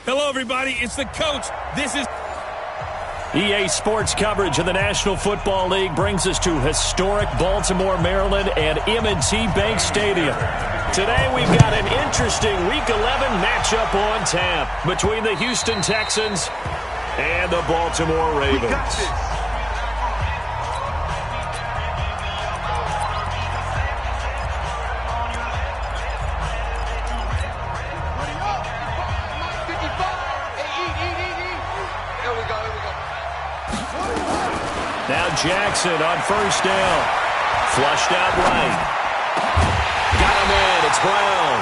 Hello, everybody. It's the coach. This is EA Sports coverage of the National Football League brings us to historic Baltimore, Maryland, and M&T Bank Stadium. Today we've got an interesting Week 11 matchup on tap between the Houston Texans and the Baltimore Ravens. Now Jackson on first down. Flushed out right. Got him in. It's Brown.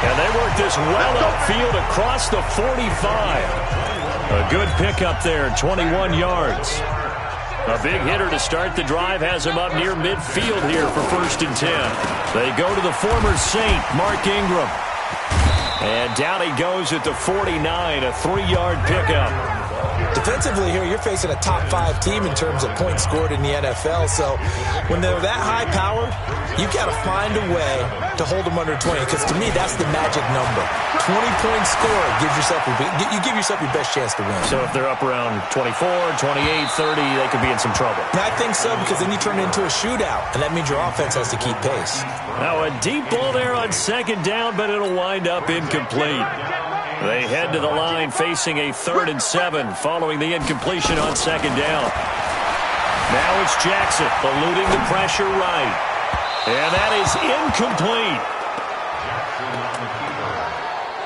And they work this well upfield across the 45. A good pickup there, 21 yards. A big hitter to start the drive has him up near midfield here for 1st and 10. They go to the former Saint, Mark Ingram. And down he goes at the 49, a 3-yard pickup. Defensively here, you're facing a top 5 team in terms of points scored in the NFL. So when they're that high power, you've got to find a way to hold them under 20. Because to me, that's the magic number. 20-point score gives yourself you give yourself your best chance to win. So if they're up around 24, 28, 30, they could be in some trouble. I think so, because then you turn it into a shootout, and that means your offense has to keep pace. Now a deep ball there on 2nd down, but it'll wind up incomplete. They head to the line facing a 3rd and 7 following the incompletion on 2nd down. Now it's Jackson eluding the pressure right. And that is incomplete.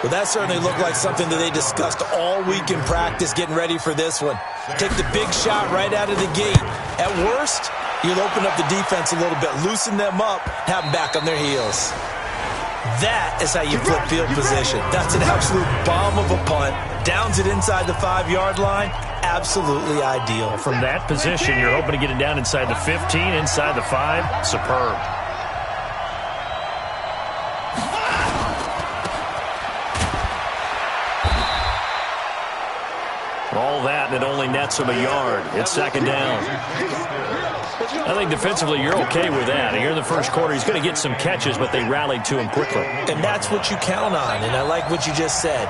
Well, that certainly looked like something that they discussed all week in practice getting ready for this one. Take the big shot right out of the gate. At worst, you'll open up the defense a little bit, loosen them up, have them back on their heels. That is how you flip field position. That's an absolute bomb of a punt. Downs it inside the 5-yard line. Absolutely ideal. From that position, you're hoping to get it down inside the 15, inside the 5. Superb. All that, and it only nets him a yard. It's 2nd down. I think defensively you're okay with that. Here in the first quarter, he's going to get some catches, but they rallied to him quickly. And that's what you count on, and I like what you just said.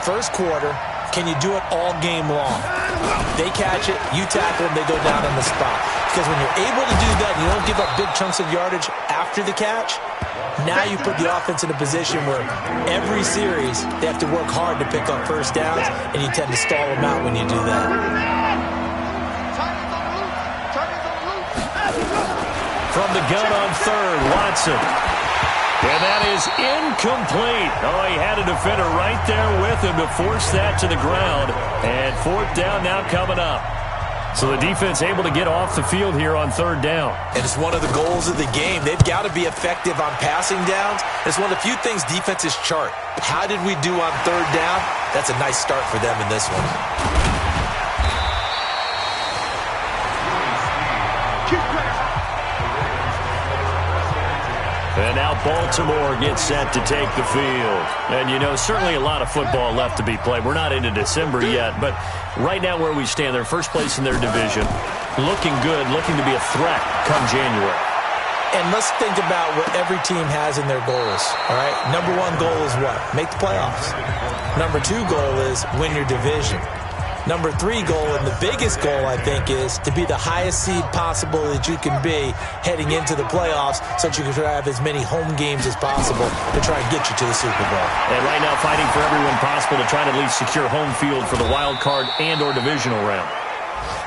First quarter, can you do it all game long? They catch it, you tackle them, they go down on the spot. Because when you're able to do that, and you don't give up big chunks of yardage after the catch, now you put the offense in a position where every series they have to work hard to pick up first downs, and you tend to stall them out when you do that. From the gun on 3rd, Watson. And that is incomplete. Oh, he had a defender right there with him to force that to the ground. And 4th down now coming up. So the defense able to get off the field here on 3rd down. And it's one of the goals of the game. They've got to be effective on passing downs. It's one of the few things defenses chart. How did we do on 3rd down? That's a nice start for them in this one. And now Baltimore gets set to take the field. And, you know, certainly a lot of football left to be played. We're not into December yet, but right now where we stand, they're first place in their division. Looking good, looking to be a threat come January. And let's think about what every team has in their goals, all right? Number 1 goal is what? Make the playoffs. Number 2 goal is win your division. Number 3 goal, and the biggest goal, I think, is to be the highest seed possible that you can be heading into the playoffs so that you can have as many home games as possible to try and get you to the Super Bowl. And right now fighting for everyone possible to try to at least secure home field for the wild card and or divisional round.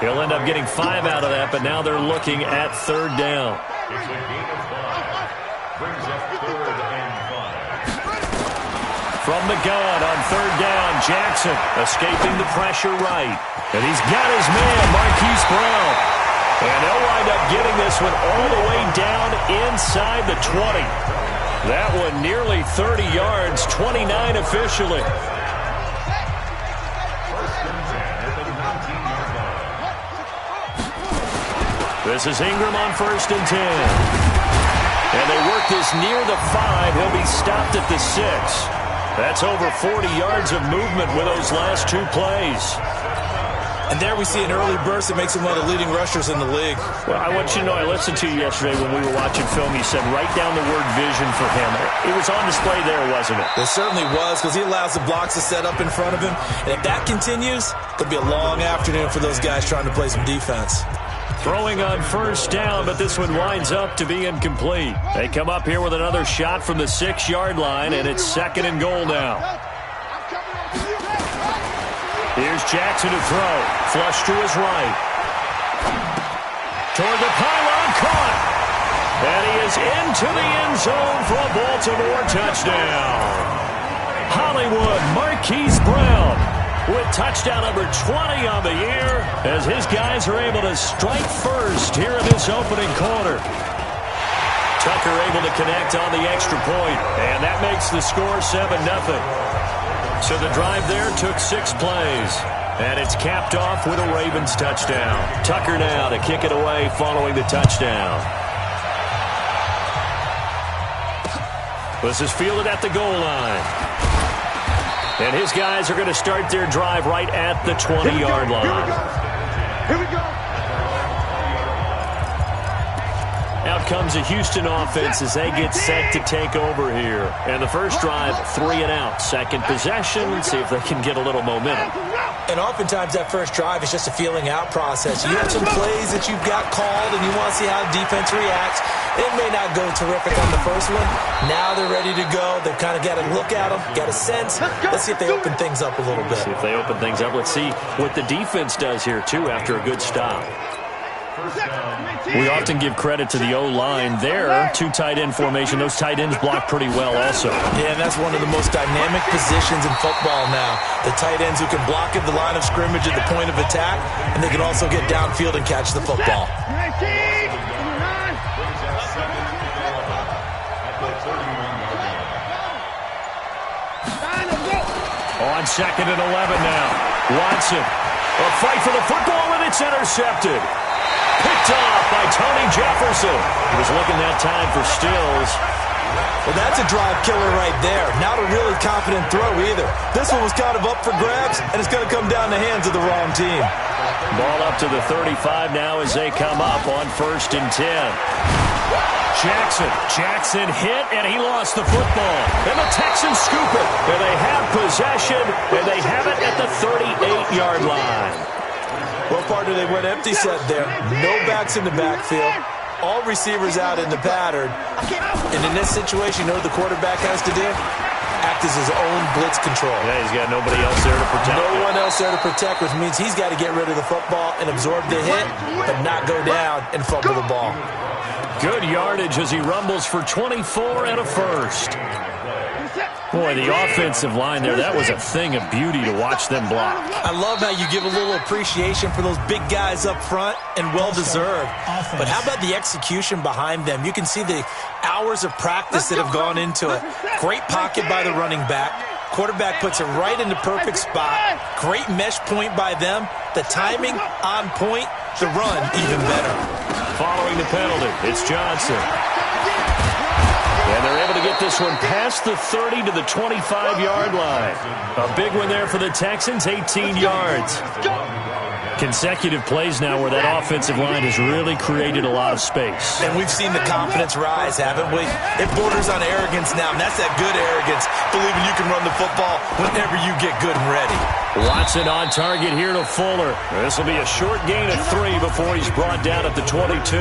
He'll end up getting 5 out of that, but now they're looking at 3rd down. From the gun on 3rd down, Jackson escaping the pressure right. And he's got his man, Marquise Brown. And they'll wind up getting this one all the way down inside the 20. That one nearly 30 yards, 29 officially. This is Ingram on 1st and 10. And they work this near the 5. He'll be stopped at the 6. That's over 40 yards of movement with those last 2 plays. And there we see an early burst that makes him one of the leading rushers in the league. Well, I want you to know, I listened to you yesterday when we were watching film. You said write down the word vision for him. It was on display there, wasn't it? It certainly was, because he allows the blocks to set up in front of him. And if that continues, it'll be a long afternoon for those guys trying to play some defense. Throwing on first down, but this one winds up to be incomplete. They come up here with another shot from the 6-yard line, and it's 2nd and goal now. Here's Jackson to throw. Flush to his right. Toward the pylon, caught. And he is into the end zone for a Baltimore touchdown. Hollywood Marquise Brown with touchdown number 20 on the year as his guys are able to strike first here in this opening quarter. Tucker able to connect on the extra point, and that makes the score 7-0. So the drive there took 6 plays, and it's capped off with a Ravens touchdown. Tucker now to kick it away following the touchdown. This is fielded at the goal line. And his guys are going to start their drive right at the 20-yard line. Here we go. Out comes a Houston offense as they get set to take over here. And the first drive, 3 and out. Second possession, see if they can get a little momentum. And oftentimes that first drive is just a feeling out process. You have some plays that you've got called and you want to see how defense reacts. It may not go terrific on the first one. Now they're ready to go. They've kind of got to look at them, got a sense. Let's see if they open things up a little bit. See if they open things up. Let's see what the defense does here, too, after a good stop. We often give credit to the O-line there. 2 tight end formation. Those tight ends block pretty well also. Yeah, and that's one of the most dynamic positions in football now. The tight ends who can block at the line of scrimmage at the point of attack, and they can also get downfield and catch the football. On 2nd and 11 now. Watson. A fight for the football, and it's intercepted. Picked off by Tony Jefferson. He was looking that time for Stills. Well, that's a drive killer right there. Not a really confident throw either. This one was kind of up for grabs, and it's going to come down the hands of the wrong team. Ball up to the 35 now as they come up on 1st and 10. Jackson hit, and he lost the football. And the Texans scoop it. And they have possession, and they have it at the 38-yard line. Well, partner, they went empty set there. No backs in the backfield. All receivers out in the pattern. And in this situation, you know what the quarterback has to do? Act as his own blitz control. Yeah, he's got nobody else there to protect. No one else there to protect, which means he's got to get rid of the football and absorb the hit, but not go down and fumble the ball. Good yardage as he rumbles for 24 and a first. Boy, the offensive line there, that was a thing of beauty to watch them block. I love how you give a little appreciation for those big guys up front, and well-deserved. But how about the execution behind them? You can see the hours of practice that have gone into it. Great pocket by the running back. Quarterback puts it right in the perfect spot. Great mesh point by them. The timing on point. The run even better. Following the penalty, it's Johnson. And they're able to get this one past the 30 to the 25-yard line. A big one there for the Texans, 18 yards. Consecutive plays now where that offensive line has really created a lot of space. And we've seen the confidence rise, haven't we? It borders on arrogance now, and that's that good arrogance, believing you can run the football whenever you get good and ready. Watson on target here to Fuller. This will be a short gain of 3 before he's brought down at the 22.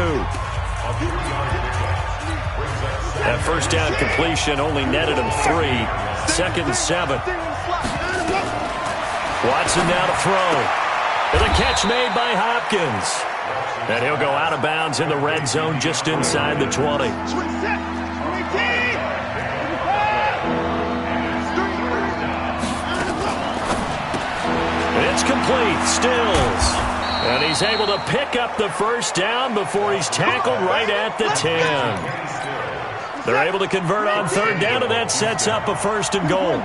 That first down completion only netted him 3. 2nd and 7. Watson now to throw. And a catch made by Hopkins. And he'll go out of bounds in the red zone just inside the 20. It's complete. Stills. And he's able to pick up the first down before he's tackled right at the 10. They're able to convert on 3rd down, and that sets up a 1st and goal.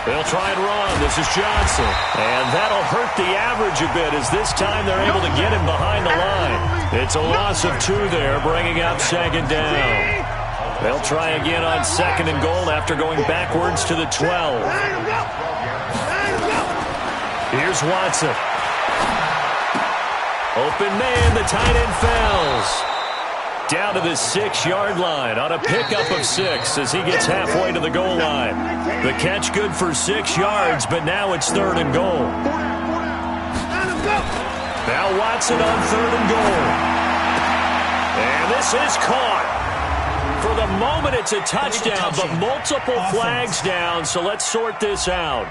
They'll try and run. This is Johnson. And that'll hurt the average a bit as this time they're able to get him behind the line. It's a loss of 2 there, bringing up 2nd down. They'll try again on 2nd and goal after going backwards to the 12. Here's Watson. Open man, the tight end falls. Down to the 6-yard line on a pickup of 6 as he gets halfway to the goal line. The catch good for 6 yards, but now it's 3rd and goal. Now Watson on 3rd and goal. And this is caught. For the moment, it's a touchdown, but multiple flags down, so let's sort this out.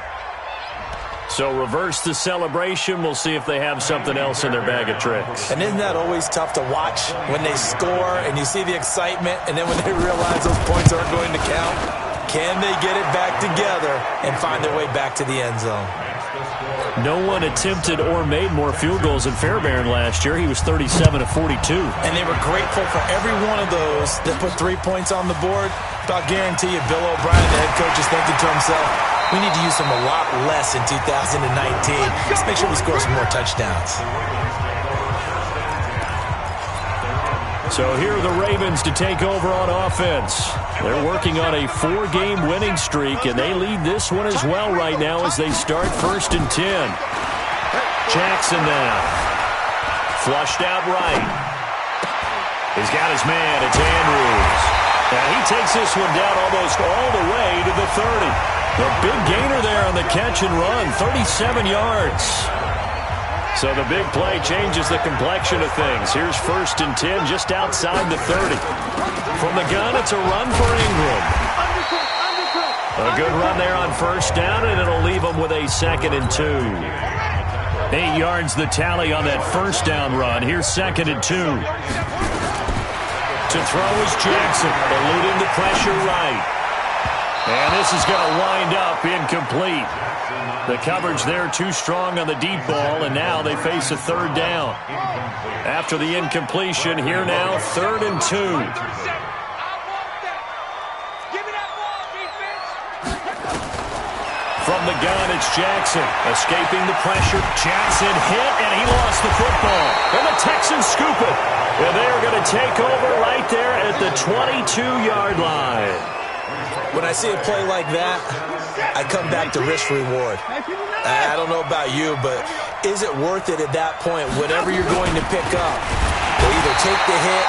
So reverse the celebration. We'll see if they have something else in their bag of tricks. And isn't that always tough to watch when they score and you see the excitement, and then when they realize those points aren't going to count? Can they get it back together and find their way back to the end zone? No one attempted or made more field goals than Fairbairn last year. He was 37 of 42. And they were grateful for every one of those that put 3 points on the board. But I'll guarantee you, Bill O'Brien, the head coach, is thinking to himself, we need to use them a lot less in 2019. Let's make sure we score some more touchdowns. So here are the Ravens to take over on offense. They're working on a 4-game winning streak, and they lead this one as well right now as they start 1st and 10. Jackson now. Flushed out right. He's got his man. It's Andrews. And he takes this one down almost all the way to the 30. The big gainer there on the catch and run, 37 yards. So the big play changes the complexion of things. Here's 1st and 10 just outside the 30. From the gun, it's a run for Ingram. A good run there on 1st down, and it'll leave them with a 2nd and 2. 8 yards the tally on that 1st down run. Here's 2nd and 2. To throw is Jackson, eluding the pressure right. And this is going to wind up incomplete. The coverage there too strong on the deep ball, and now they face a 3rd down. After the incompletion, here now, 3rd and 2. From the gun, it's Jackson, escaping the pressure. Jackson hit, and he lost the football. And the Texans scoop it. And they're going to take over right there at the 22-yard line. When I see a play like that, I come back to risk-reward. I don't know about you, but is it worth it at that point, whatever you're going to pick up? They either take the hit,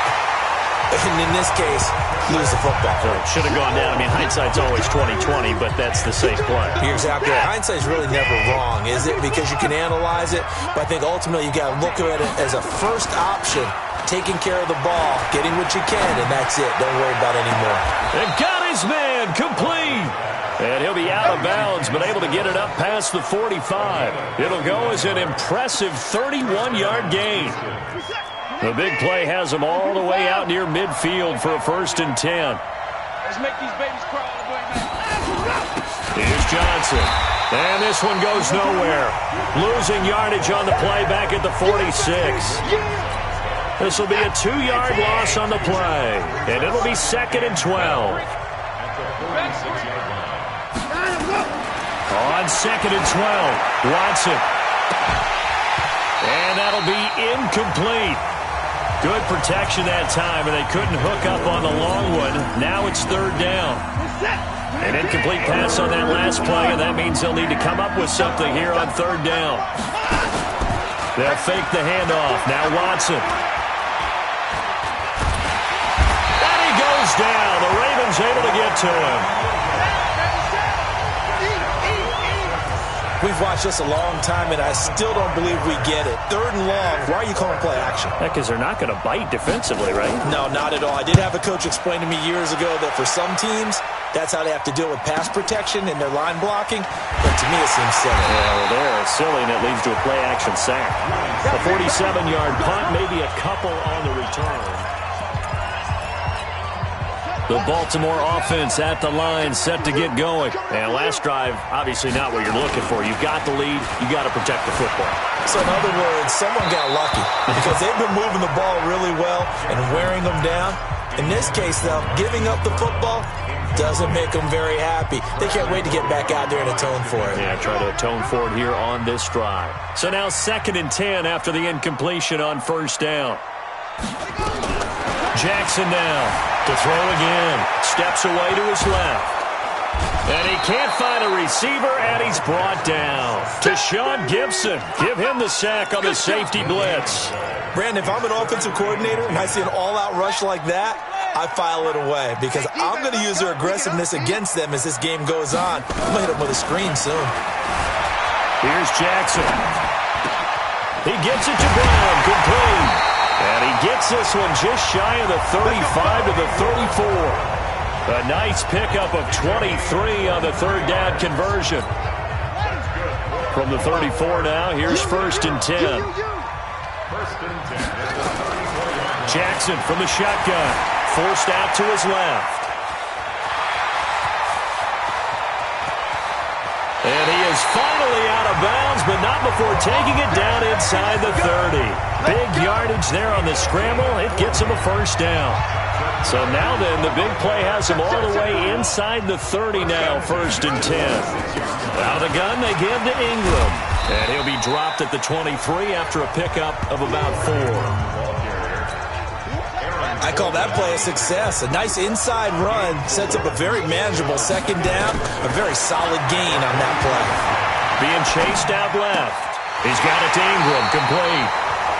and in this case, lose the football. Should have gone down. I mean, hindsight's always 20/20, but that's the safe play. You're exactly right. Hindsight's really never wrong, is it? Because you can analyze it, but I think ultimately you got to look at it as a first option, taking care of the ball, getting what you can, and that's it. Don't worry about it anymore. And got his man complete. And he'll be out of bounds, but able to get it up past the 45. It'll go as an impressive 31-yard gain. The big play has him all the way out near midfield for a 1st and 10. Let's make these babies crawl all the way back. Here's Johnson. And this one goes nowhere. Losing yardage on the play back at the 46. This will be a 2-yard loss on the play. And it'll be 2nd and 12. On 2nd and 12, Watson. And that'll be incomplete. Good protection that time, and they couldn't hook up on the long one. Now it's 3rd down. An incomplete pass on that last play, and that means they'll need to come up with something here on 3rd down. They'll fake the handoff. Now Watson. And he goes down. The Ravens able to get to him. We've watched this a long time, and I still don't believe we get it. 3rd and long, why are you calling play action? Because they're not going to bite defensively, right? No, not at all. I did have a coach explain to me years ago that for some teams, that's how they have to deal with pass protection and their line blocking. But to me, it seems silly. Yeah, well, they're silly, and it leads to a play action sack. A 47-yard punt, maybe a couple on the return. The Baltimore offense at the line, set to get going. And last drive, obviously not what you're looking for. You've got the lead. You got to protect the football. So in other words, someone got lucky because they've been moving the ball really well and wearing them down. In this case, though, giving up the football doesn't make them very happy. They can't wait to get back out there and atone for it. Yeah, try to atone for it here on this drive. So now 2nd and 10 after the incompletion on 1st down. Jackson now to throw again. Steps away to his left. And he can't find a receiver, and he's brought down. To Sean Gibson. Give him the sack on the safety blitz. Brandon, if I'm an offensive coordinator and I see an all-out rush like that, I file it away because I'm going to use their aggressiveness against them as this game goes on. I'm going to hit them with a screen soon. Here's Jackson. He gets it to Brown, complete. And he gets this one just shy of the 35 to the 34. A nice pickup of 23 on the third down conversion. From the 34 now, here's 1st and 10. Jackson from the shotgun. Forced out to his left. And he is finally out of bounds, but not before taking it down inside the 30. Big yardage there on the scramble. It gets him a 1st down. So now then, the big play has him all the way inside the 30 now, 1st and 10. Out of the gun, they give to Ingram. And he'll be dropped at the 23 after a pickup of about 4. I call that play a success. A nice inside run sets up a very manageable 2nd down. A very solid gain on that play. Being chased out left. He's got it to Ingram, complete.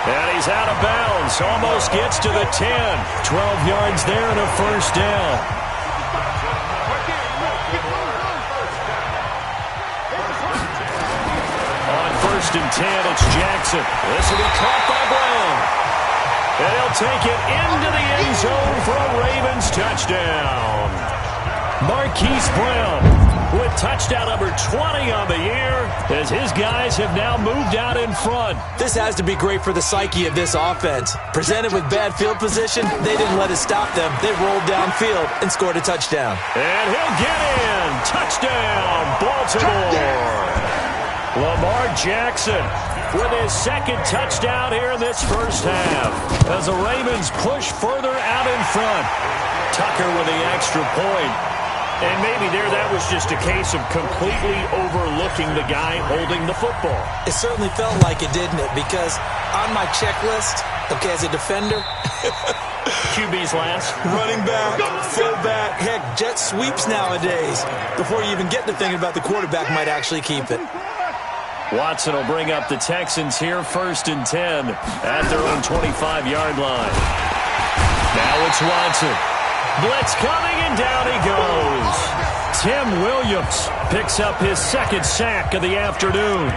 And he's out of bounds. Almost gets to the 10. 12 yards there and a 1st down. On 1st and 10, it's Jackson. This will be caught by Brown. And he'll take it into the end zone for a Ravens touchdown. Marquise Brown with touchdown number 20 on the year as his guys have now moved out in front. This has to be great for the psyche of this offense. Presented with bad field position, they didn't let it stop them. They rolled downfield and scored a touchdown. And he'll get in. Touchdown, Baltimore. Lamar Jackson with his 2nd touchdown here in this 1st half as the Ravens push further out in front. Tucker with the extra point. And maybe that was just a case of completely overlooking the guy holding the football. It certainly felt like it, didn't it? Because on my checklist, okay, as a defender, QB's last. Running back, fullback, heck, jet sweeps nowadays. Before you even get to thinking about the quarterback might actually keep it. Watson will bring up the Texans here, 1st and 10 at their own 25-yard line. Now it's Watson. Blitz coming, and down he goes. Tim Williams picks up his 2nd sack of the afternoon.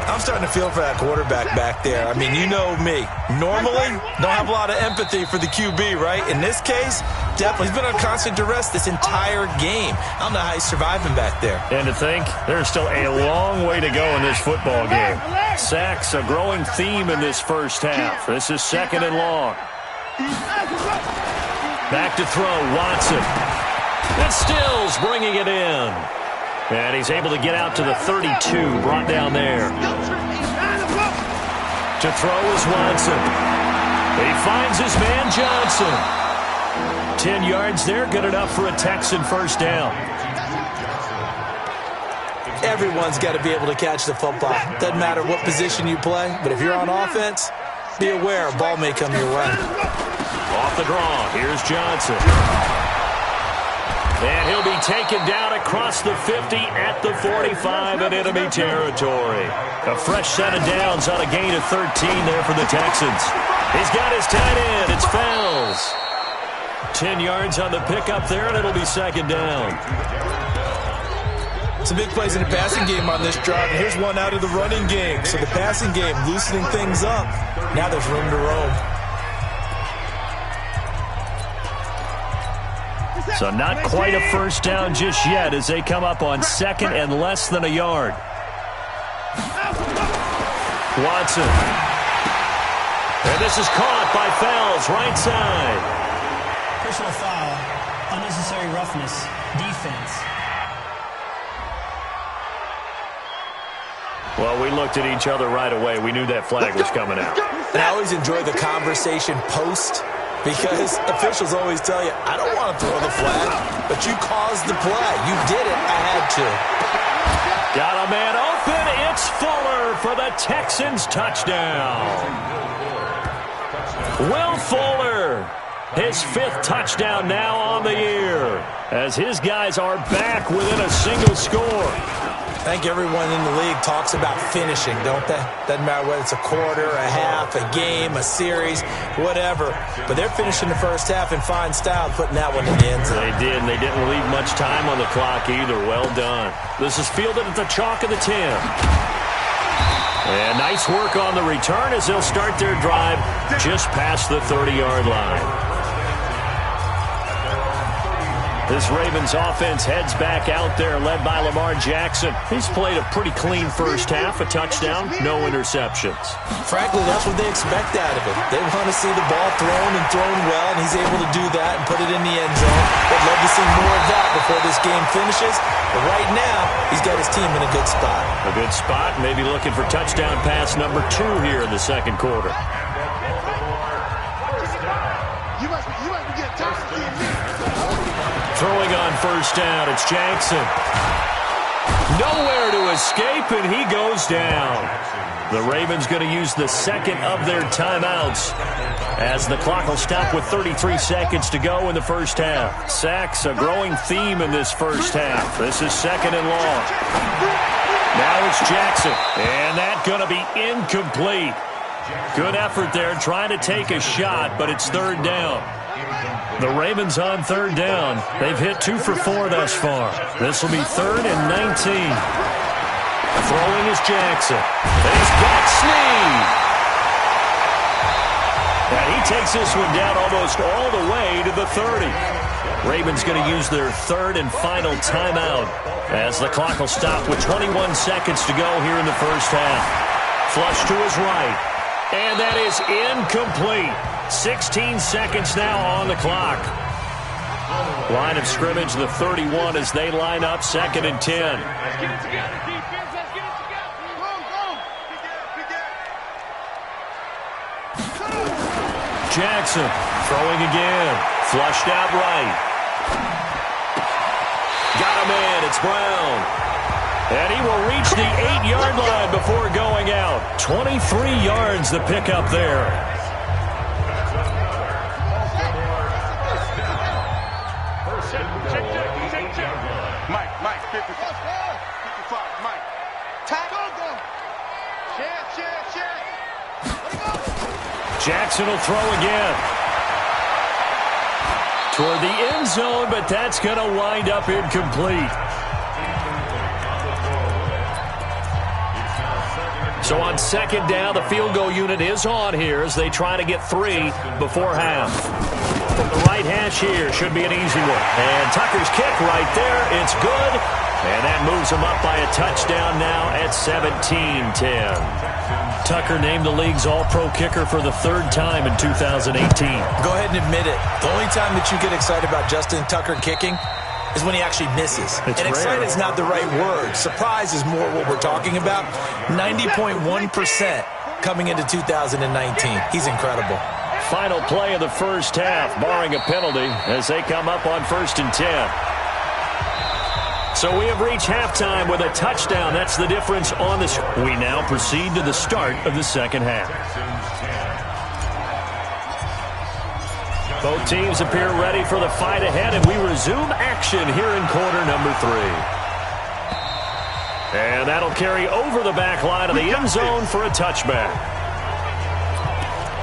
I'm starting to feel for that quarterback back there. I mean, you know me. Normally, don't have a lot of empathy for the QB, right? In this case, definitely. He's been on constant duress this entire game. I don't know how he's surviving back there. And to think, there's still a long way to go in this football game. Sacks, a growing theme in this 1st half. This is 2nd and long. Back to throw, Watson. And Stills bringing it in. And he's able to get out to the 32, brought down there. To throw is Watson. He finds his man Johnson. 10 yards there, good enough for a Texan 1st down. Everyone's got to be able to catch the football. Doesn't matter what position you play, but if you're on offense, be aware a ball may come your way. Off the draw, here's Johnson. And he'll be taken down across the 50 at the 45 in enemy territory. A fresh set of downs on a gain of 13 there for the Texans. He's got his tight end. It's Fells. 10 yards on the pickup there, and it'll be 2nd down. Some big plays in the passing game on this drive, and here's one out of the running game. So the passing game loosening things up. Now there's room to roam. So not quite a 1st down just yet as they come up on 2nd and less than a yard. Watson. And this is caught by Fells, right side. Personal foul, unnecessary roughness, defense. Well, we looked at each other right away. We knew that flag was coming out. And I always enjoy the conversation post because officials always tell you, I don't want to throw the flag, but you caused the play. You did it. I had to. Got a man open. It's Fuller for the Texans touchdown. Will Fuller His 5th touchdown now on the year, as his guys are back within a single score. I think everyone in the league talks about finishing, don't they? Doesn't matter whether it's a quarter, a half, a game, a series, whatever. But they're finishing the first half in fine style, putting that one in the end zone. They did, and they didn't leave much time on the clock either. Well done. This is fielded at the chalk of the 10. And nice work on the return as they'll start their drive just past the 30-yard line. This Ravens offense heads back out there, led by Lamar Jackson. He's played a pretty clean first half, a touchdown, no interceptions. Frankly, that's what they expect out of it. They want to see the ball thrown and thrown well, and he's able to do that and put it in the end zone. They'd love to see more of that before this game finishes. But right now, he's got his team in a good spot. A good spot, maybe looking for touchdown pass number 2 here in the second quarter. You must be getting tired of seeing me. Throwing on first down, it's Jackson. Nowhere to escape, and he goes down. The Ravens going to use the second of their timeouts as the clock will stop with 33 seconds to go in the first half. Sacks, a growing theme in this first half. This is second and long. Now it's Jackson, and that's going to be incomplete. Good effort there, trying to take a shot, but it's third down. The Ravens on third down. They've hit 2 for 4 thus far. This will be 3rd and 19. Throwing is Jackson. And he's got Snead. And he takes this one down almost all the way to the 30. Ravens going to use their 3rd and final timeout as the clock will stop with 21 seconds to go here in the first half. Flush to his right. And that is incomplete. 16 seconds now on the clock. Line of scrimmage, the 31, as they line up 2nd and 10. Let's get it together, defense. Let's get it together. Jackson throwing again. Flushed out right. Got him in. It's Brown. And he will reach the 8-yard line before going out. 23 yards the pickup there. Mike, 55, Mike. Tackle. Jackson will throw again. Toward the end zone, but that's going to wind up incomplete. So on second down, the field goal unit is on here as they try to get 3 before half. From the right hash here, should be an easy one. And Tucker's kick right there, it's good. And that moves him up by a touchdown now at 17-10. Tucker named the league's all-pro kicker for the 3rd time in 2018. Go ahead and admit it. The only time that you get excited about Justin Tucker kicking is when he actually misses. It's and excited is not the right word. Surprise is more what we're talking about. 90.1% coming into 2019. He's incredible. Final play of the first half, barring a penalty, as they come up on 1st and 10. So we have reached halftime with a touchdown. That's the difference on this. We now proceed to the start of the second half. Both teams appear ready for the fight ahead, and we resume action here in quarter number 3. And that'll carry over the back line of the end zone for a touchback.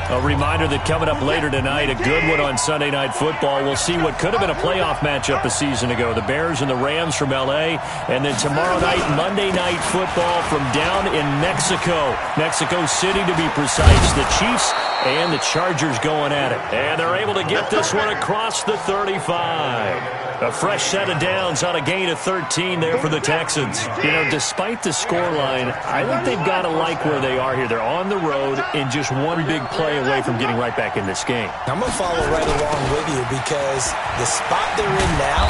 A reminder that coming up later tonight, a good one on Sunday Night Football. We'll see what could have been a playoff matchup a season ago. The Bears and the Rams from L.A. And then tomorrow night, Monday Night Football from down in Mexico. Mexico City, to be precise. The Chiefs and the Chargers going at it. And they're able to get this one across the 35. A fresh set of downs on a gain of 13 there for the Texans. You know, despite the scoreline, I think they've got to like where they are here. They're on the road and just one big play away from getting right back in this game. I'm going to follow right along with you because the spot they're in now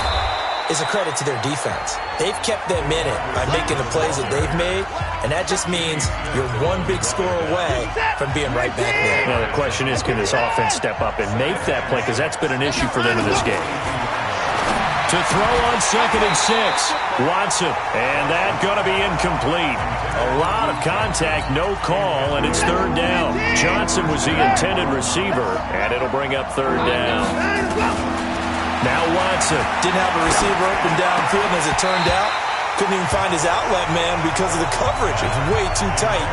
is a credit to their defense. They've kept them in it by making the plays that they've made, and that just means you're one big score away from being right back there. Now, the question is, can this offense step up and make that play? Because that's been an issue for them in this game. To throw on 2nd and 6. Watson. And that going to be incomplete. A lot of contact, no call, and it's 3rd down. Johnson was the intended receiver, and it'll bring up 3rd down. Now Watson. Didn't have a receiver open downfield, as it turned out. Couldn't even find his outlet man because of the coverage. It's way too tight.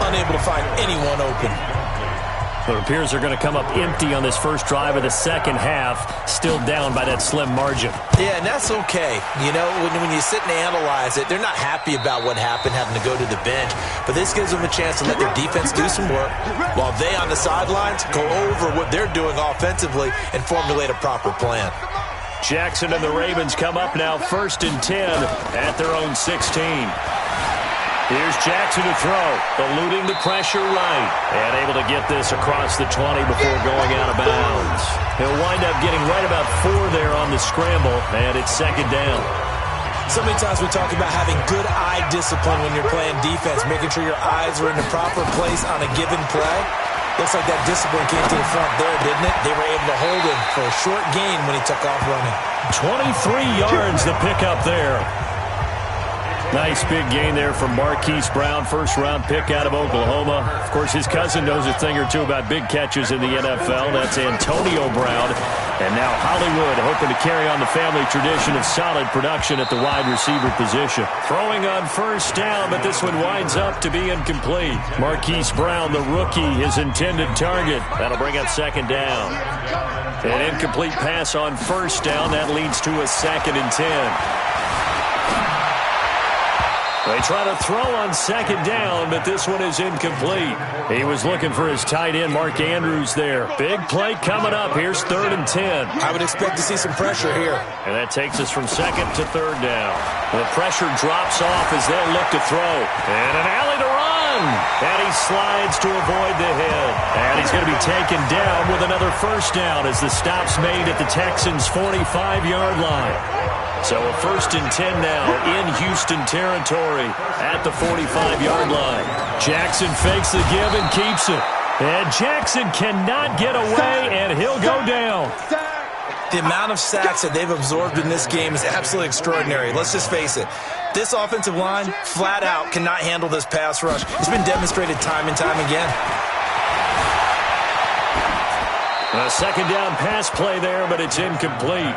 Unable to find anyone open. It appears they're going to come up empty on this first drive of the second half, still down by that slim margin. Yeah, and that's okay. You know, when you sit and analyze it, they're not happy about what happened, having to go to the bench. But this gives them a chance to let their defense do some work while they on the sidelines go over what they're doing offensively and formulate a proper plan. Jackson and the Ravens come up now 1st and 10 at their own 16. Here's Jackson to throw, eluding the pressure right, and able to get this across the 20 before going out of bounds. He'll wind up getting right about 4 there on the scramble, and it's 2nd down. So many times we talk about having good eye discipline when you're playing defense, making sure your eyes are in the proper place on a given play. Looks like that discipline came to the front there, didn't it? They were able to hold him for a short gain when he took off running. 23 yards to pick up there. Nice big gain there from Marquise Brown, first-round pick out of Oklahoma. Of course, his cousin knows a thing or two about big catches in the NFL. That's Antonio Brown. And now Hollywood hoping to carry on the family tradition of solid production at the wide receiver position. Throwing on 1st down, but this one winds up to be incomplete. Marquise Brown, the rookie, his intended target. That'll bring up 2nd down. An incomplete pass on 1st down. That leads to a 2nd and 10. They try to throw on 2nd down, but this one is incomplete. He was looking for his tight end, Mark Andrews, there. Big play coming up. Here's 3rd and 10. I would expect to see some pressure here. And that takes us from 2nd to 3rd down. The pressure drops off as they'll look to throw. And an alley to run. And he slides to avoid the hit. And he's going to be taken down with another 1st down as the stop's made at the Texans' 45-yard line. So a 1st and 10 now in Houston territory at the 45-yard line. Jackson fakes the give and keeps it. And Jackson cannot get away, and he'll go down. The amount of sacks that they've absorbed in this game is absolutely extraordinary. Let's just face it. This offensive line, flat out, cannot handle this pass rush. It's been demonstrated time and time again. A 2nd down pass play there, but it's incomplete.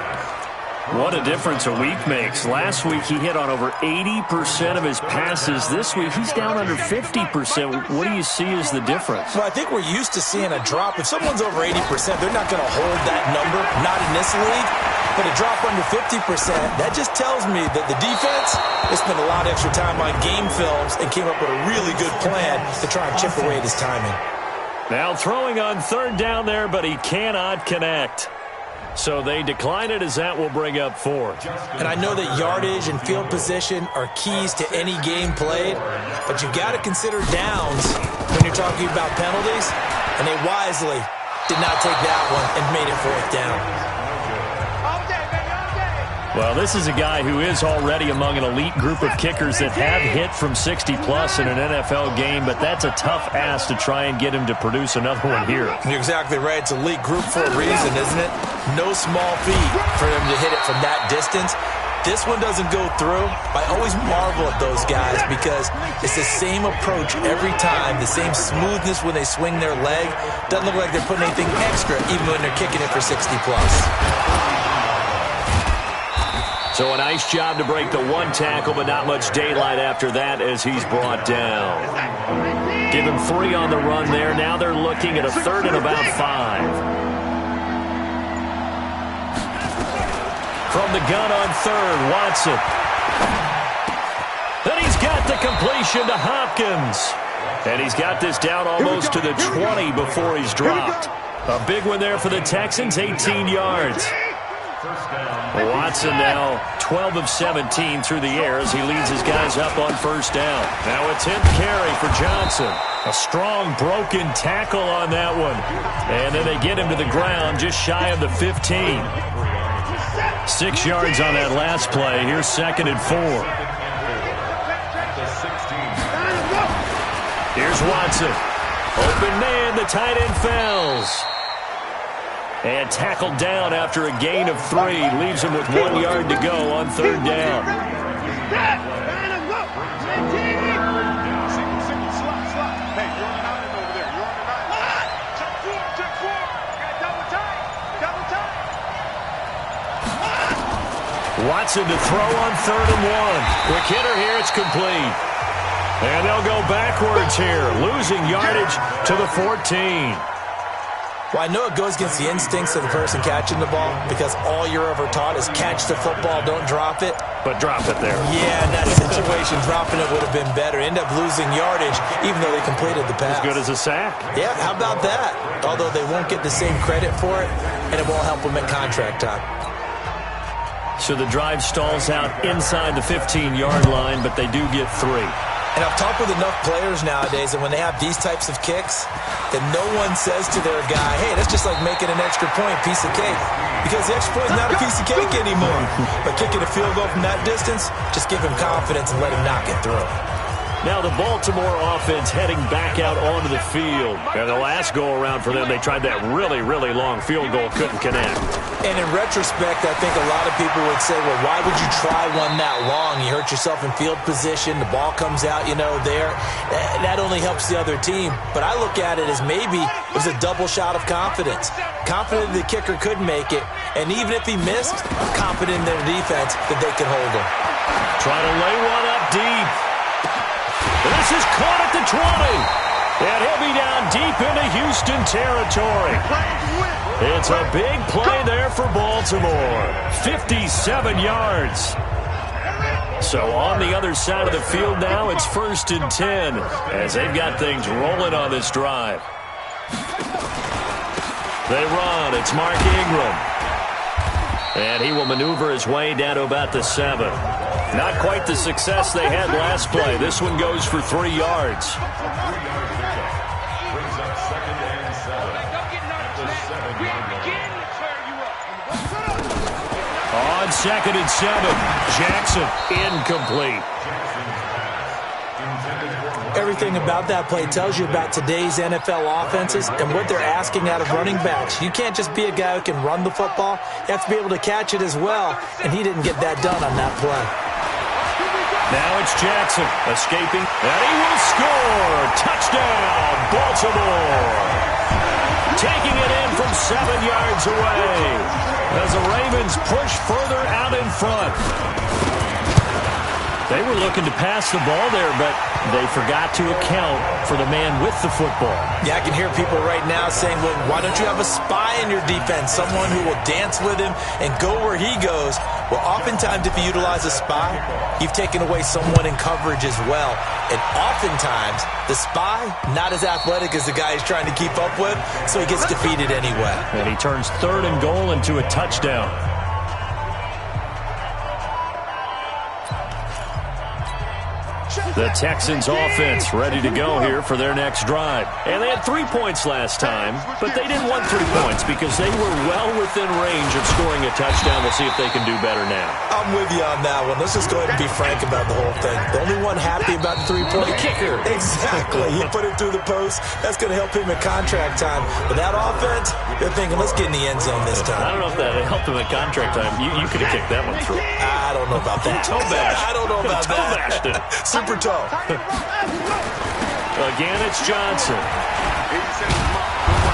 What a difference a week makes. Last week he hit on over 80% of his passes. This week he's down under 50%. What do you see as the difference? Well, I think we're used to seeing a drop. If someone's over 80%, they're not going to hold that number, not in this league. But a drop under 50%, that just tells me that the defense has spent a lot of extra time on game films and came up with a really good plan to try and chip away at his timing. Now throwing on 3rd down there, but he cannot connect. So they decline it as that will bring up 4. And I know that yardage and field position are keys to any game played, but you've got to consider downs when you're talking about penalties, and they wisely did not take that one and made it 4th down. Well, this is a guy who is already among an elite group of kickers that have hit from 60-plus in an NFL game, but that's a tough ask to try and get him to produce another one here. You're exactly right. It's elite group for a reason, isn't it? No small feat for him to hit it from that distance. This one doesn't go through. I always marvel at those guys because it's the same approach every time, the same smoothness when they swing their leg. Doesn't look like they're putting anything extra even when they're kicking it for 60-plus. So a nice job to break the 1 tackle, but not much daylight after that as he's brought down. Give him 3 on the run there. Now they're looking at a 3rd and about 5. From the gun on 3rd, Watson. Then he's got the completion to Hopkins. And he's got this down almost to the 20 before he's dropped. A big one there for the Texans, 18 yards. Watson now 12 of 17 through the air as he leads his guys up on 1st down. Now a 10th carry for Johnson. A strong broken tackle on that one. And then they get him to the ground just shy of the 15. 6 yards on that last play. Here's 2nd and 4. Here's Watson. Open man, the tight end falls. And tackled down after a gain of 3. Leaves him with 1 yard to go on 3rd down. Watson to throw on 3rd and 1. Quick hitter here. It's complete. And they'll go backwards here, losing yardage to the 14. Well, I know it goes against the instincts of the person catching the ball because all you're ever taught is catch the football, don't drop it. But drop it there. Yeah, in that situation, dropping it would have been better. End up losing yardage, even though they completed the pass. As good as a sack. Yeah, how about that? Although they won't get the same credit for it, and it won't help them at contract time. So the drive stalls out inside the 15-yard line, but they do get 3. And I've talked with enough players nowadays that when they have these types of kicks, that no one says to their guy, hey, that's just like making an extra point, piece of cake. Because the extra point is not a piece of cake anymore. But kicking a field goal from that distance, just give him confidence and let him knock it through. Now the Baltimore offense heading back out onto the field. And the last go-around for them, they tried that really, really long field goal, couldn't connect. And in retrospect, I think a lot of people would say, well, why would you try one that long? You hurt yourself in field position. The ball comes out, there. That only helps the other team. But I look at it as maybe it was a double shot of confidence. Confident the kicker could make it. And even if he missed, confident in their defense that they could hold him. Try to lay one up deep. This is caught at the 20. And he'll be down deep into Houston territory. It's a big play there for Baltimore. 57 yards. So on the other side of the field now, it's 1st and 10 as they've got things rolling on this drive. They run. It's Mark Ingram. And he will maneuver his way down to about the 7. Not quite the success they had last play. This one goes for 3 yards. On 2nd and 7, Jackson incomplete. Everything about that play tells you about today's NFL offenses and what they're asking out of running backs. You can't just be a guy who can run the football. You have to be able to catch it as well, and he didn't get that done on that play. Now it's Jackson escaping, and he will score. Touchdown, Baltimore. Taking it in from 7 yards away as the Ravens push further out in front. They were looking to pass the ball there, but they forgot to account for the man with the football. Yeah, I can hear people right now saying, well, why don't you have a spy in your defense, someone who will dance with him and go where he goes? Well, oftentimes if you utilize a spy, you've taken away someone in coverage as well. And oftentimes, the spy, not as athletic as the guy he's trying to keep up with, so he gets defeated anyway. And he turns 3rd and goal into a touchdown. The Texans offense ready to go here for their next drive. And they had 3 points last time, but they didn't want 3 points because they were well within range of scoring a touchdown. We'll see if they can do better now. I'm with you on that one. Let's just go ahead and be frank about the whole thing. The only one happy about the 3-point kicker. Exactly. He put it through the post. That's going to help him at contract time. But that offense, they're thinking, let's get in the end zone this time. I don't know if that helped him at contract time. You could have kicked that one through. I don't know about that. Toe bash. I don't know about toe that. bashed it. Super toe. Again, it's Johnson.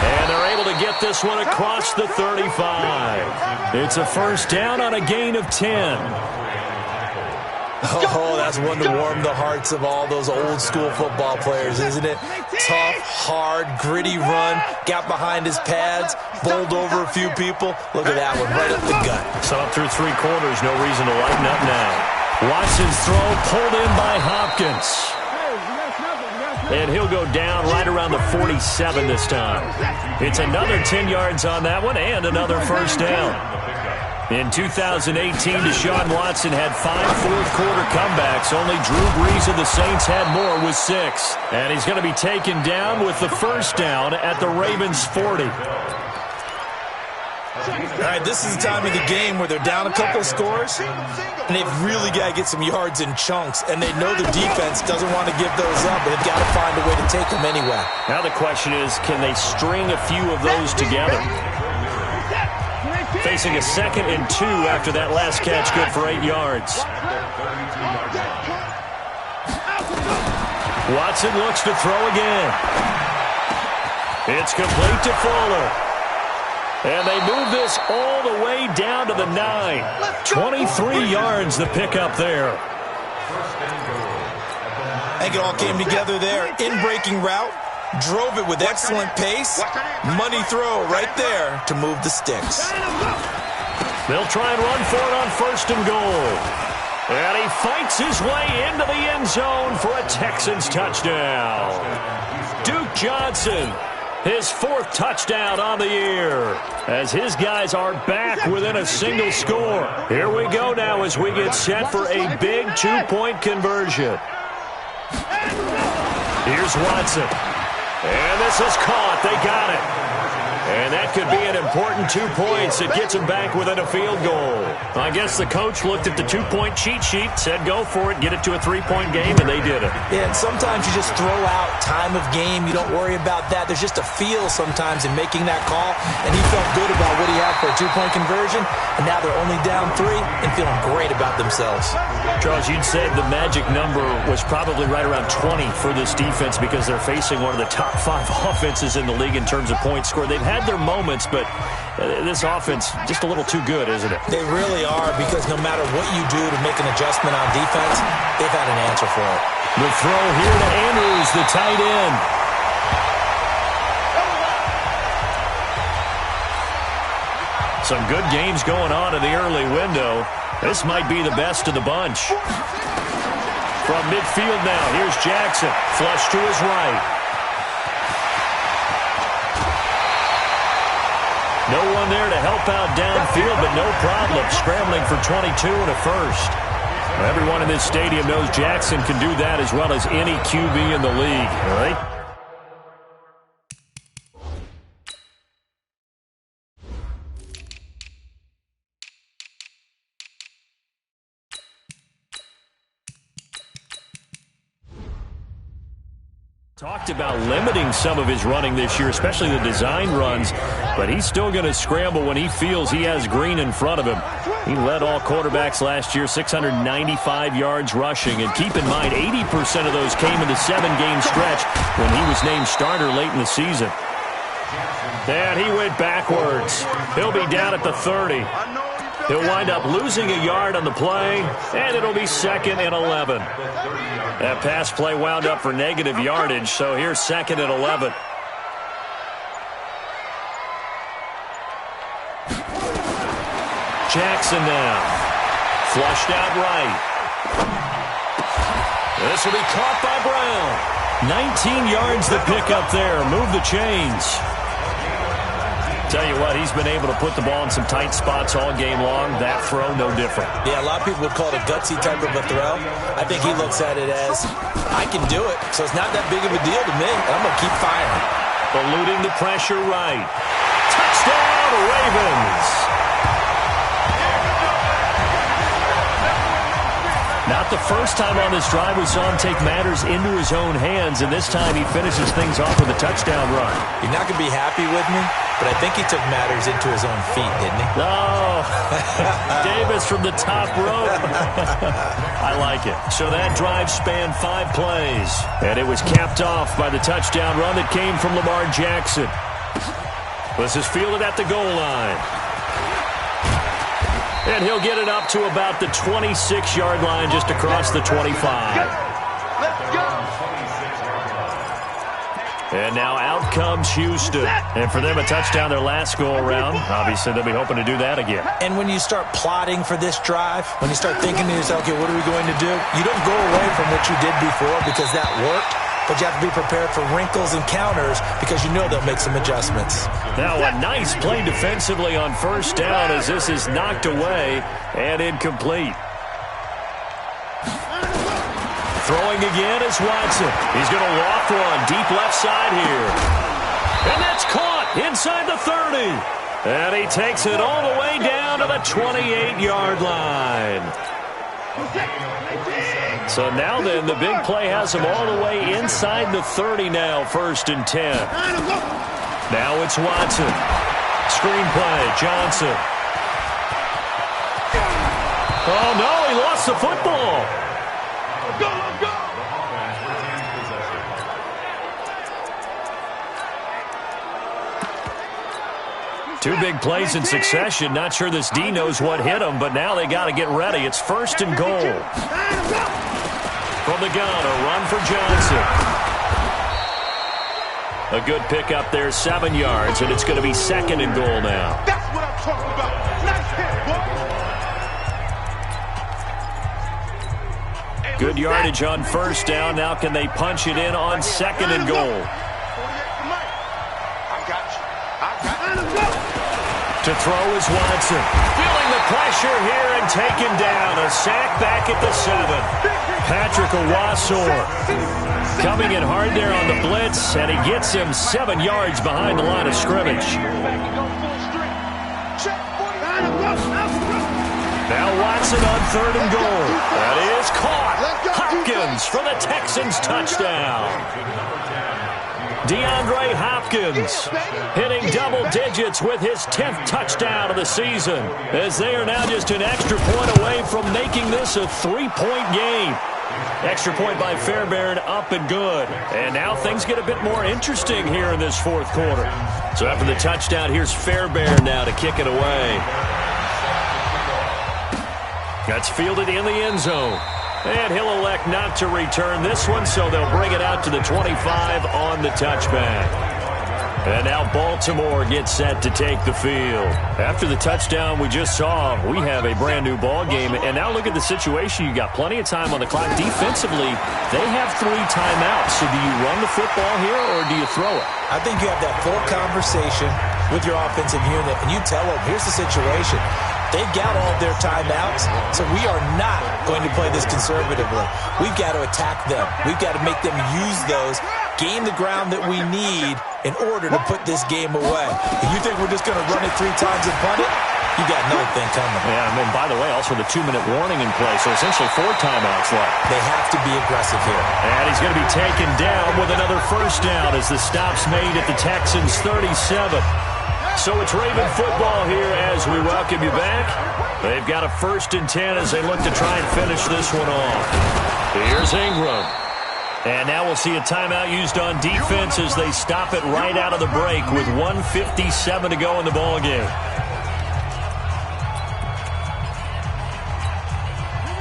And they're able to get this one across the 35. It's a 1st down on a gain of 10. Oh, that's one to warm the hearts of all those old school football players, isn't it? Tough, hard, gritty run, got behind his pads, bowled over a few people. Look at that one, right up the gut. So up through 3 quarters, no reason to lighten up now. Watson's throw pulled in by Hopkins. And he'll go down right around the 47 this time. It's another 10 yards on that one and another 1st down. In 2018, Deshaun Watson had 5 fourth-quarter comebacks. Only Drew Brees of the Saints had more with 6. And he's going to be taken down with the 1st down at the Ravens' 40. All right, this is the time of the game where they're down a couple of scores, and they've really got to get some yards in chunks, and they know the defense doesn't want to give those up, but they've got to find a way to take them anyway. Now the question is, can they string a few of those together? Facing a 2nd and 2 after that last catch, good for 8 yards. Watson looks to throw again. It's complete to Fuller. And they move this all the way down to the 9. 23 yards the pickup there. I think it all came together there. In-breaking route. Drove it with excellent pace. Money throw right there to move the sticks. They'll try and run for it on 1st and goal. And he fights his way into the end zone for a Texans touchdown. Duke Johnson, his 4th touchdown on the year, as his guys are back within a single score. Here we go now as we get set for a big 2-point conversion. Here's Watson. And this is caught. They got it. And that could be an important 2 points. It gets them back within a field goal. I guess the coach looked at the 2-point cheat sheet, said go for it, get it to a 3-point game, and they did it. Yeah, and sometimes you just throw out time of game. You don't worry about that. There's just a feel sometimes in making that call, and he felt good about what he had for a 2-point conversion, and now they're only down 3 and feeling great about themselves. Charles, you'd say the magic number was probably right around 20 for this defense because they're facing one of the top 5 offenses in the league in terms of points scored. They've had their moments, but this offense just a little too good, isn't it? They really are, because no matter what you do to make an adjustment on defense, they've had an answer for it. The throw here to Andrews, the tight end. Some good games going on in the early window. This might be the best of the bunch. From midfield now, here's Jackson. Flush to his right. No one there to help out downfield, but no problem. Scrambling for 22 and a first. Everyone in this stadium knows Jackson can do that as well as any QB in the league. All right? Talked about limiting some of his running this year, especially the design runs, but he's still going to scramble when he feels he has green in front of him. He led all quarterbacks last year, 695 yards rushing, and keep in mind 80% of those came in the 7-game stretch when he was named starter late in the season. And he went backwards. He'll be down at the 30. He'll wind up losing a yard on the play, and it'll be 2nd and 11. That pass play wound up for negative yardage, so here's 2nd and 11. Jackson now. Flushed out right. This will be caught by Brown. 19 yards the pick up there. Move the chains. Tell you what, he's been able to put the ball in some tight spots all game long. That throw, no different. Yeah, a lot of people would call it a gutsy type of a throw. I think he looks at it as, I can do it, so it's not that big of a deal to me. I'm going to keep firing. Eluding the pressure right. Touchdown, Ravens! Not the first time on this drive we saw him take matters into his own hands, and this time he finishes things off with a touchdown run. You're not going to be happy with me, but I think he took matters into his own feet, didn't he? Oh, Davis from the top rope. I like it. So that drive spanned 5 plays, and it was capped off by the touchdown run that came from Lamar Jackson. This is fielded at the goal line. And he'll get it up to about the 26-yard line, just across the 25. Let's go. And now out comes Houston. And for them, a touchdown their last go-around. Obviously, they'll be hoping to do that again. And when you start plotting for this drive, when you start thinking to yourself, okay, what are we going to do? You don't go away from what you did before because that worked. But you have to be prepared for wrinkles and counters because you know they'll make some adjustments. Now a nice play defensively on first down as this is knocked away and incomplete. Throwing again is Watson. He's going to walk one deep left side here. And that's caught inside the 30. And he takes it all the way down to the 28-yard line. So now then, the big play has him all the way inside the 30 now, 1st and 10. Now it's Watson. Screen play, Johnson. Oh, no, he lost the football. Let's go, let's go. Two big plays in succession. Not sure this D knows what hit him, but now they got to get ready. It's 1st and goal. From the gun, a run for Johnson. A good pickup there, 7 yards, and it's going to be 2nd and goal now. That's what I'm talking about. Nice hit, boy. Good yardage on 1st down. Now can they punch it in on 2nd and goal? To throw is Watson. Feeling the pressure here and taken down. A sack back at the 7. Patrick Owasor coming in hard there on the blitz, and he gets him 7 yards behind the line of scrimmage. Now Watson on 3rd and goal. That is caught. Hopkins for the Texans touchdown. DeAndre Hopkins hitting double digits with his 10th touchdown of the season, as they are now just an extra point away from making this a 3-point game. Extra point by Fairbairn, up and good. And now things get a bit more interesting here in this 4th quarter. So after the touchdown, here's Fairbairn now to kick it away. That's fielded in the end zone. And he'll elect not to return this one, so they'll bring it out to the 25 on the touchback. And now Baltimore gets set to take the field. After the touchdown we just saw, we have a brand-new ball game. And now look at the situation. You got plenty of time on the clock. Defensively, they have 3 timeouts. So do you run the football here, or do you throw it? I think you have that full conversation with your offensive unit, and you tell them, here's the situation. They've got all of their timeouts, so we are not going to play this conservatively. We've got to attack them. We've got to make them use those, gain the ground that we need in order to put this game away. If you think we're just going to run it 3 times and punt it, you got another thing coming. Yeah, and then, by the way, also the 2-minute warning in play, so essentially 4 timeouts left. They have to be aggressive here. And he's going to be taken down with another 1st down as the stop's made at the Texans' 37. So it's Raven football here as we welcome you back. They've got a 1st and 10 as they look to try and finish this one off. Here's Ingram. And now we'll see a timeout used on defense as they stop it right out of the break with 1:57 to go in the ballgame.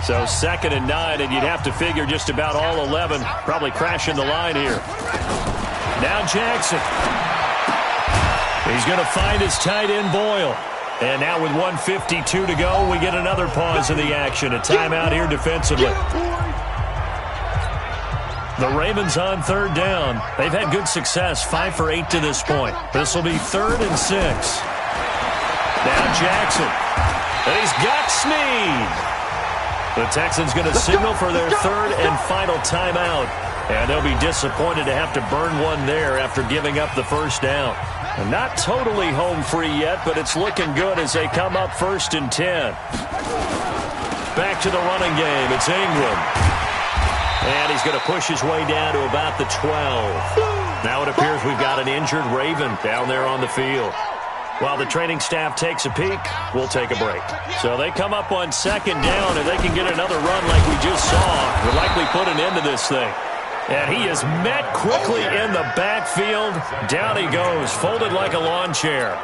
So 2nd and 9, and you'd have to figure just about all 11 probably crashing the line here. Now Jackson. He's going to find his tight end, Boyle. And now with 1:52 to go, we get another pause in the action. A timeout here defensively. The Ravens on 3rd down. They've had good success, 5 for 8 to this point. This will be 3rd and 6. Now Jackson. And he's got Snead. The Texans going to signal for their 3rd and final timeout. And they'll be disappointed to have to burn one there after giving up the 1st down. And not totally home free yet, but it's looking good as they come up 1st and 10. Back to the running game. It's Ingram. And he's going to push his way down to about the 12. Now it appears we've got an injured Raven down there on the field. While the training staff takes a peek, we'll take a break. So they come up on 2nd down, and they can get another run like we just saw. Would likely put an end to this thing. And he is met quickly in the backfield. Down he goes, folded like a lawn chair.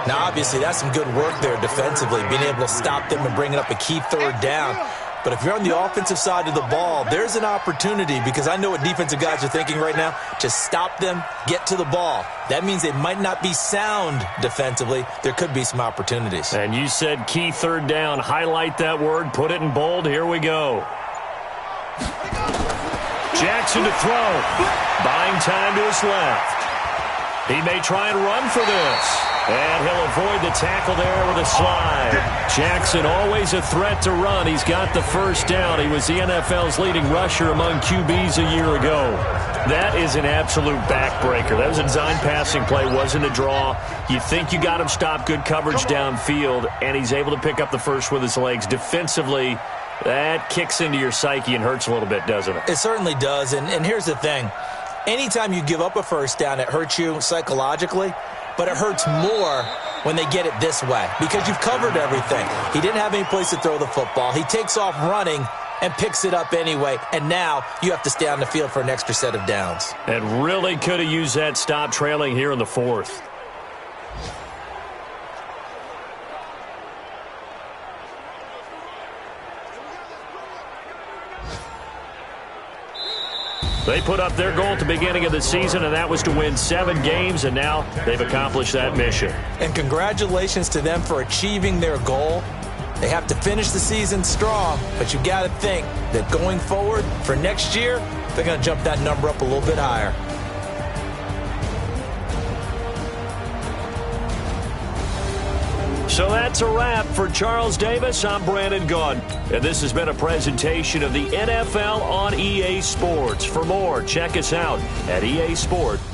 Now, obviously, that's some good work there defensively, being able to stop them and bringing up a key 3rd down. But if you're on the offensive side of the ball, there's an opportunity, because I know what defensive guys are thinking right now. Just stop them, get to the ball. That means they might not be sound defensively. There could be some opportunities. And you said key 3rd down. Highlight that word, put it in bold. Here we go. Jackson to throw. Buying time to his left. He may try and run for this. And he'll avoid the tackle there with a slide. Jackson always a threat to run. He's got the 1st down. He was the NFL's leading rusher among QBs a year ago. That is an absolute backbreaker. That was a design passing play. Wasn't a draw. You think you got him stopped. Good coverage downfield. And he's able to pick up the 1st with his legs. Defensively, that kicks into your psyche and hurts a little bit, doesn't it? It certainly does. And here's the thing. Anytime you give up a 1st down, it hurts you psychologically. but it hurts more when they get it this way because you've covered everything. He didn't have any place to throw the football. He takes off running and picks it up anyway, and now you have to stay on the field for an extra set of downs. And really could have used that stop trailing here in the fourth. They put up their goal at the beginning of the season, and that was to win 7 games, and now they've accomplished that mission. And congratulations to them for achieving their goal. They have to finish the season strong, but you got to think that going forward for next year, they're going to jump that number up a little bit higher. So that's a wrap for Charles Davis. I'm Brandon Gaudin, and this has been a presentation of the NFL on EA Sports. For more, check us out at easport.com.